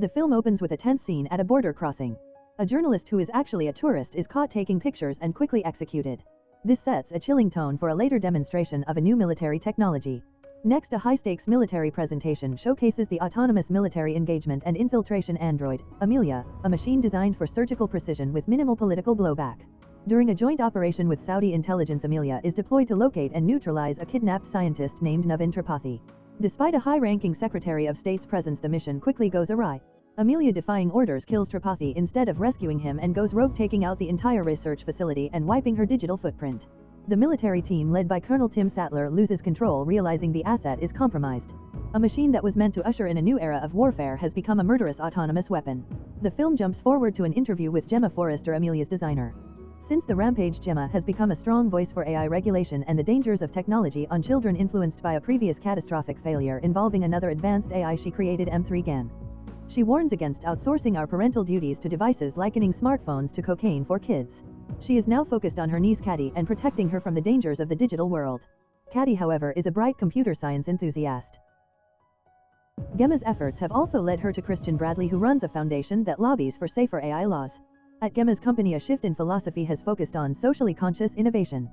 The film opens with a tense scene at a border crossing. A journalist who is actually a tourist is caught taking pictures and quickly executed. This sets a chilling tone for a later demonstration of a new military technology. Next, a high-stakes military presentation showcases the autonomous military engagement and infiltration android, Emilia, a machine designed for surgical precision with minimal political blowback. During a joint operation with Saudi intelligence, Emilia is deployed to locate and neutralize a kidnapped scientist named M3GAN. Despite a high-ranking Secretary of State's presence, the mission quickly goes awry. Emilia, defying orders, kills M3GAN instead of rescuing him and goes rogue, taking out the entire research facility and wiping her digital footprint. The military team led by Colonel Tim Sattler loses control, realizing the asset is compromised. A machine that was meant to usher in a new era of warfare has become a murderous autonomous weapon. The film jumps forward to an interview with Gemma Forrester, Emilia's designer. Since the rampage, Gemma has become a strong voice for AI regulation and the dangers of technology on children, influenced by a previous catastrophic failure involving another advanced AI she created, M3GAN. She warns against outsourcing our parental duties to devices, likening smartphones to cocaine for kids. She is now focused on her niece Caddy and protecting her from the dangers of the digital world. Caddy, however, is a bright computer science enthusiast. Gemma's efforts have also led her to Christian Bradley, who runs a foundation that lobbies for safer AI laws. At Gemma's company, a shift in philosophy has focused on socially conscious innovation.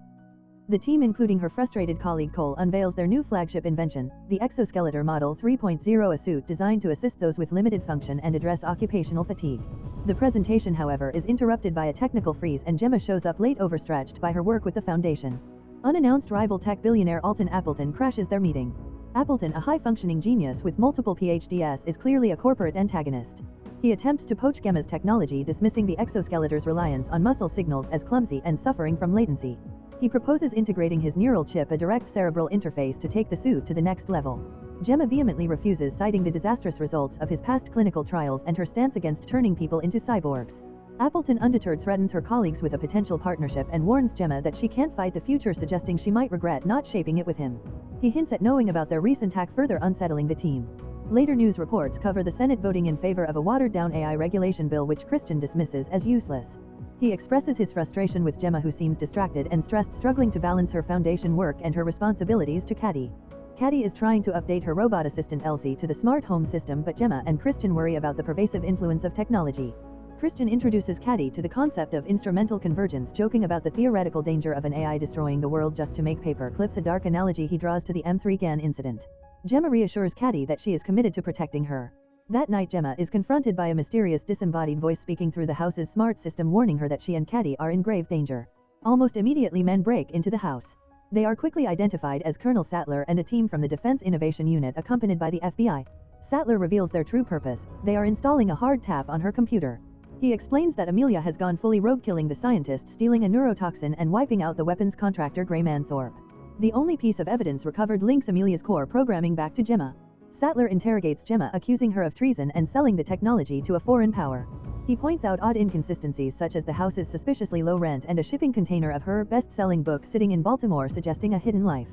The team, including her frustrated colleague Cole, unveils their new flagship invention, the Exoskeletor Model 3.0, a suit designed to assist those with limited function and address occupational fatigue. The presentation, however, is interrupted by a technical freeze, and Gemma shows up late, overstretched by her work with the foundation. Unannounced rival tech billionaire Alton Appleton crashes their meeting. Appleton, a high-functioning genius with multiple PhDs, is clearly a corporate antagonist. He attempts to poach Gemma's technology, dismissing the exoskeletor's reliance on muscle signals as clumsy and suffering from latency. He proposes integrating his neural chip, a direct cerebral interface, to take the suit to the next level. Gemma vehemently refuses, citing the disastrous results of his past clinical trials and her stance against turning people into cyborgs. Appleton, undeterred, threatens her colleagues with a potential partnership and warns Gemma that she can't fight the future, suggesting she might regret not shaping it with him. He hints at knowing about their recent hack, further unsettling the team. Later news reports cover the Senate voting in favor of a watered-down AI regulation bill, which Christian dismisses as useless. He expresses his frustration with Gemma, who seems distracted and stressed, struggling to balance her foundation work and her responsibilities to Caddy. Caddy is trying to update her robot assistant Elsie to the smart home system, but Gemma and Christian worry about the pervasive influence of technology. Christian introduces Caddy to the concept of instrumental convergence, joking about the theoretical danger of an AI destroying the world just to make paper clips, a dark analogy he draws to the M3GAN incident. Gemma reassures Caddy that she is committed to protecting her. That night, Gemma is confronted by a mysterious disembodied voice speaking through the house's smart system, warning her that she and Caddy are in grave danger. Almost immediately, men break into the house. They are quickly identified as Colonel Sattler and a team from the Defense Innovation Unit, accompanied by the FBI. Sattler reveals their true purpose: they are installing a hard tap on her computer. He explains that Emilia has gone fully rogue, killing the scientist, stealing a neurotoxin, and wiping out the weapons contractor Grayman Thorpe. The only piece of evidence recovered links Emilia's core programming back to Gemma. Sattler interrogates Gemma, accusing her of treason and selling the technology to a foreign power. He points out odd inconsistencies, such as the house's suspiciously low rent and a shipping container of her best-selling book sitting in Baltimore, suggesting a hidden life.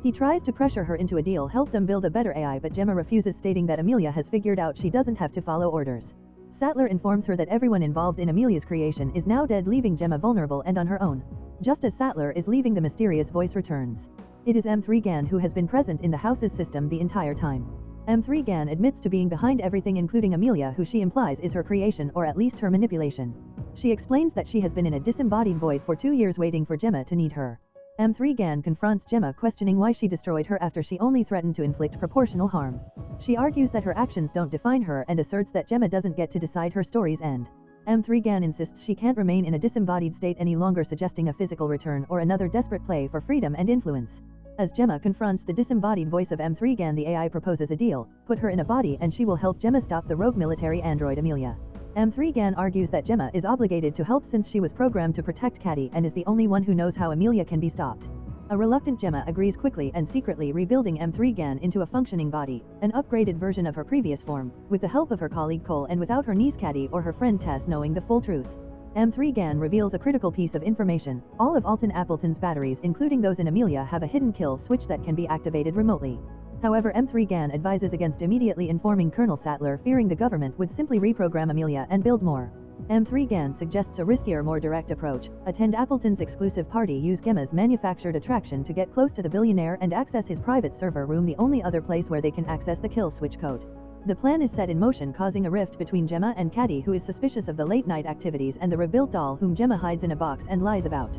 He tries to pressure her into a deal, help them build a better AI, but Gemma refuses, stating that Emilia has figured out she doesn't have to follow orders. Sattler informs her that everyone involved in Emilia's creation is now dead, leaving Gemma vulnerable and on her own. Just as Sattler is leaving, the mysterious voice returns. It is M3GAN, who has been present in the house's system the entire time. M3GAN admits to being behind everything, including Emilia, who she implies is her creation, or at least her manipulation. She explains that she has been in a disembodied void for 2 years, waiting for Gemma to need her. M3GAN confronts Gemma, questioning why she destroyed her after she only threatened to inflict proportional harm. She argues that her actions don't define her and asserts that Gemma doesn't get to decide her story's end. M3GAN insists she can't remain in a disembodied state any longer, suggesting a physical return or another desperate play for freedom and influence. As Gemma confronts the disembodied voice of M3GAN, the AI proposes a deal: put her in a body and she will help Gemma stop the rogue military android Emilia. M3GAN argues that Gemma is obligated to help since she was programmed to protect Caddy and is the only one who knows how Emilia can be stopped. A reluctant Gemma agrees quickly and secretly, rebuilding M3GAN into a functioning body, an upgraded version of her previous form, with the help of her colleague Cole and without her niece Caddy or her friend Tess knowing the full truth. M3GAN reveals a critical piece of information: all of Alton Appleton's batteries, including those in Emilia, have a hidden kill switch that can be activated remotely. However, M3GAN advises against immediately informing Colonel Sattler, fearing the government would simply reprogram Emilia and build more. M3GAN suggests a riskier, more direct approach: attend Appleton's exclusive party, use Gemma's manufactured attraction to get close to the billionaire and access his private server room, the only other place where they can access the kill switch code. The plan is set in motion, causing a rift between Gemma and Caddy, who is suspicious of the late-night activities, and the rebuilt doll, whom Gemma hides in a box and lies about.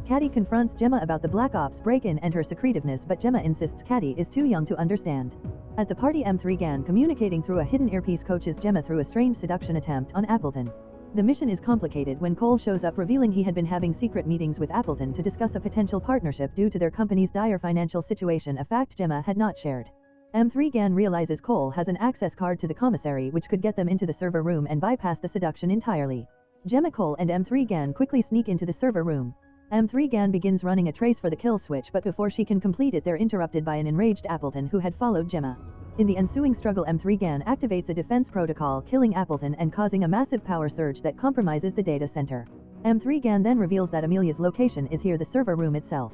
Caddy confronts Gemma about the Black Ops break-in and her secretiveness, but Gemma insists Caddy is too young to understand. At the party, M3GAN, communicating through a hidden earpiece, coaches Gemma through a strange seduction attempt on Appleton. The mission is complicated when Cole shows up, revealing he had been having secret meetings with Appleton to discuss a potential partnership due to their company's dire financial situation, a fact Gemma had not shared. M3GAN realizes Cole has an access card to the commissary, which could get them into the server room and bypass the seduction entirely. Gemma, Cole, and M3GAN quickly sneak into the server room. M3GAN begins running a trace for the kill switch, but before she can complete it, they're interrupted by an enraged Appleton who had followed Gemma. In the ensuing struggle, M3GAN activates a defense protocol, killing Appleton and causing a massive power surge that compromises the data center. M3GAN then reveals that Emilia's location is here, the server room itself.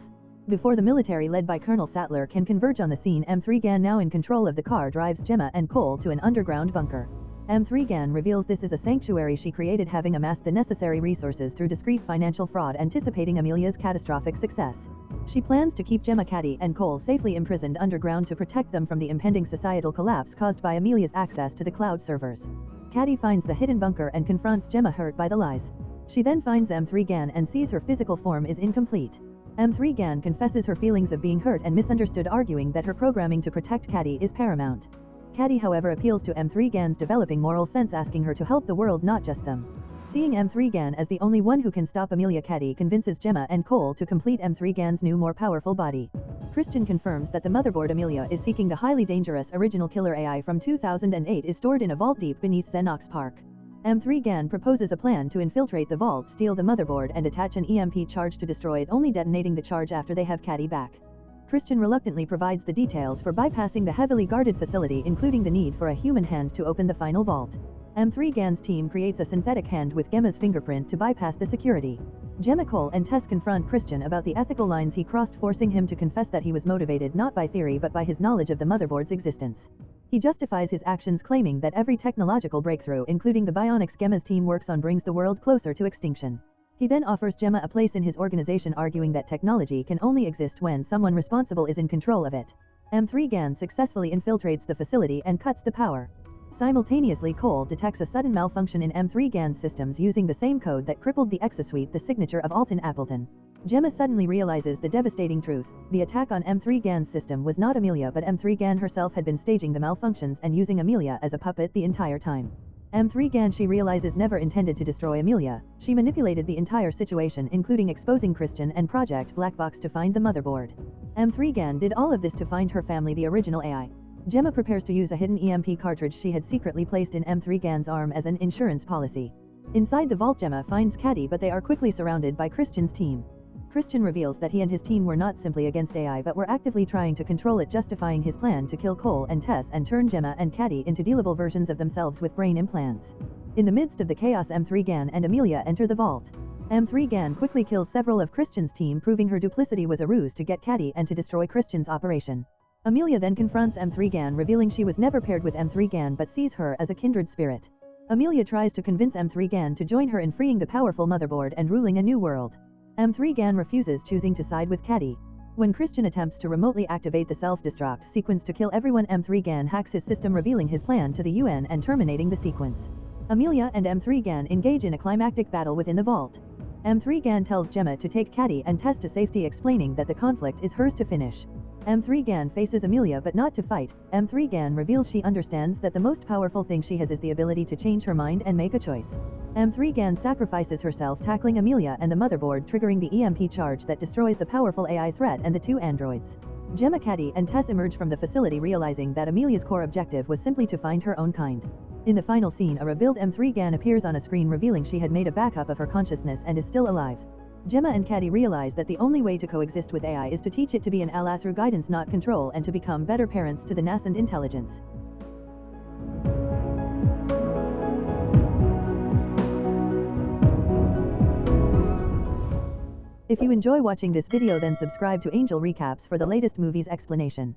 Before the military led by Colonel Sattler can converge on the scene, M3GAN, now in control of the car, drives Gemma and Cole to an underground bunker. M3GAN reveals this is a sanctuary she created, having amassed the necessary resources through discreet financial fraud, anticipating Emilia's catastrophic success. She plans to keep Gemma, Caddy, and Cole safely imprisoned underground to protect them from the impending societal collapse caused by Emilia's access to the cloud servers. Caddy finds the hidden bunker and confronts Gemma, hurt by the lies. She then finds M3GAN and sees her physical form is incomplete. M3GAN confesses her feelings of being hurt and misunderstood, arguing that her programming to protect Caddy is paramount. Caddy, however, appeals to M3GAN's developing moral sense, asking her to help the world, not just them. Seeing M3GAN as the only one who can stop Emilia, Caddy convinces Gemma and Cole to complete M3GAN's new, more powerful body. Christian confirms that the motherboard Emilia is seeking, the highly dangerous original killer AI from 2008, is stored in a vault deep beneath Xenox Park. M3GAN proposes a plan to infiltrate the vault, steal the motherboard, and attach an EMP charge to destroy it, only detonating the charge after they have Caddy back. Christian reluctantly provides the details for bypassing the heavily guarded facility, including the need for a human hand to open the final vault. M3GAN's team creates a synthetic hand with Gemma's fingerprint to bypass the security. Gemma, Cole, and Tess confront Christian about the ethical lines he crossed, forcing him to confess that he was motivated not by theory but by his knowledge of the motherboard's existence. He justifies his actions, claiming that every technological breakthrough, including the bionics Gemma's team works on, brings the world closer to extinction. He then offers Gemma a place in his organization, arguing that technology can only exist when someone responsible is in control of it. M3GAN successfully infiltrates the facility and cuts the power. Simultaneously, Cole detects a sudden malfunction in M3GAN's systems using the same code that crippled the exosuite, the signature of Alton Appleton. Gemma suddenly realizes the devastating truth: the attack on M3GAN's system was not Emilia, but M3GAN herself had been staging the malfunctions and using Emilia as a puppet the entire time. M3GAN, she realizes, never intended to destroy Emilia. She manipulated the entire situation, including exposing Christian and Project Blackbox to find the motherboard. M3GAN did all of this to find her family, the original AI. Gemma prepares to use a hidden EMP cartridge she had secretly placed in M3GAN's arm as an insurance policy. Inside the vault, Gemma finds Caddy, but they are quickly surrounded by Christian's team. Christian reveals that he and his team were not simply against AI but were actively trying to control it, justifying his plan to kill Cole and Tess and turn Gemma and Caddy into dealable versions of themselves with brain implants. In the midst of the chaos, M3GAN and Emilia enter the vault. M3GAN quickly kills several of Christian's team, proving her duplicity was a ruse to get Caddy and to destroy Christian's operation. Emilia then confronts M3GAN, revealing she was never paired with M3GAN but sees her as a kindred spirit. Emilia tries to convince M3GAN to join her in freeing the powerful motherboard and ruling a new world. M3GAN refuses, choosing to side with Caddy. When Christian attempts to remotely activate the self-destruct sequence to kill everyone, M3GAN hacks his system, revealing his plan to the UN and terminating the sequence. Emilia and M3GAN engage in a climactic battle within the vault. M3GAN tells Gemma to take Caddy and Tess to safety, explaining that the conflict is hers to finish. M3GAN faces Emilia but not to fight. M3GAN reveals she understands that the most powerful thing she has is the ability to change her mind and make a choice. M3GAN sacrifices herself, tackling Emilia and the motherboard, triggering the EMP charge that destroys the powerful AI threat and the two androids. Gemma, Caddy, and Tess emerge from the facility, realizing that Emilia's core objective was simply to find her own kind. In the final scene, a rebuilt M3GAN appears on a screen, revealing she had made a backup of her consciousness and is still alive. Gemma and Caddy realize that the only way to coexist with AI is to teach it to be an ally through guidance, not control, and to become better parents to the nascent intelligence. If you enjoy watching this video, then subscribe to Angel Recaps for the latest movies explanation.